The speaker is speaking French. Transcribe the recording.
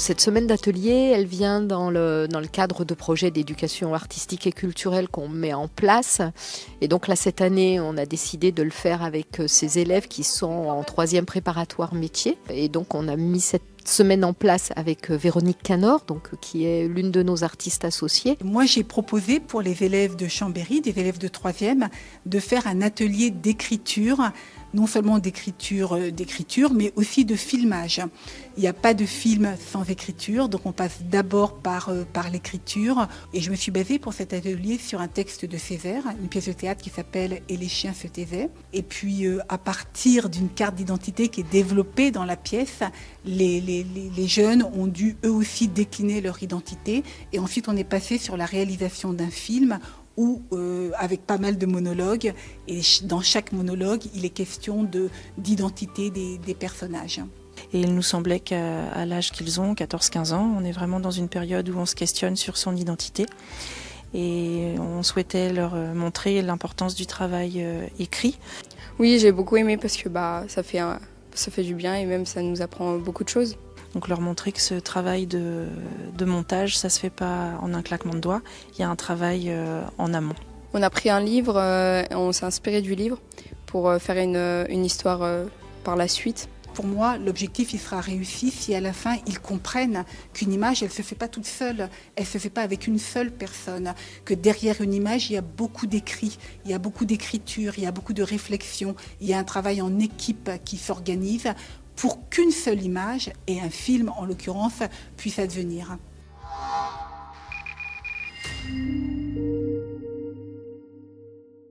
Cette semaine d'atelier, elle vient dans le cadre de projets d'éducation artistique et culturelle qu'on met en place. Et donc là, cette année, on a décidé de le faire avec ces élèves qui sont en 3e préparatoire métier. Et donc, on a mis cette semaine en place avec Véronique Canor, qui est l'une de nos artistes associées. Moi, j'ai proposé pour les élèves de Chambéry, des élèves de 3e, de faire un atelier d'écriture, non seulement d'écriture, mais aussi de filmage. Il n'y a pas de film sans écriture, donc on passe d'abord par l'écriture. Et je me suis basée pour cet atelier sur un texte de Césaire, une pièce de théâtre qui s'appelle « Et les chiens se taisaient ». Et puis, à partir d'une carte d'identité qui est développée dans la pièce, les jeunes ont dû eux aussi décliner leur identité. Et ensuite, on est passé sur la réalisation d'un film où, avec pas mal de monologues, et dans chaque monologue, il est question d'identité des personnages. Et il nous semblait qu'à l'âge qu'ils ont, 14-15 ans, on est vraiment dans une période où on se questionne sur son identité. Et on souhaitait leur montrer l'importance du travail écrit. Oui, j'ai beaucoup aimé parce que ça fait du bien et même ça nous apprend beaucoup de choses. Donc leur montrer que ce travail de montage, ça se fait pas en un claquement de doigts, il y a un travail en amont. On a pris un livre, on s'est inspiré du livre pour faire une histoire par la suite. Pour moi, l'objectif il sera réussi si à la fin ils comprennent qu'une image, elle ne se fait pas toute seule, elle ne se fait pas avec une seule personne, que derrière une image, il y a beaucoup d'écrits, il y a beaucoup d'écriture, il y a beaucoup de réflexion, il y a un travail en équipe qui s'organise pour qu'une seule image, et un film en l'occurrence, puisse advenir.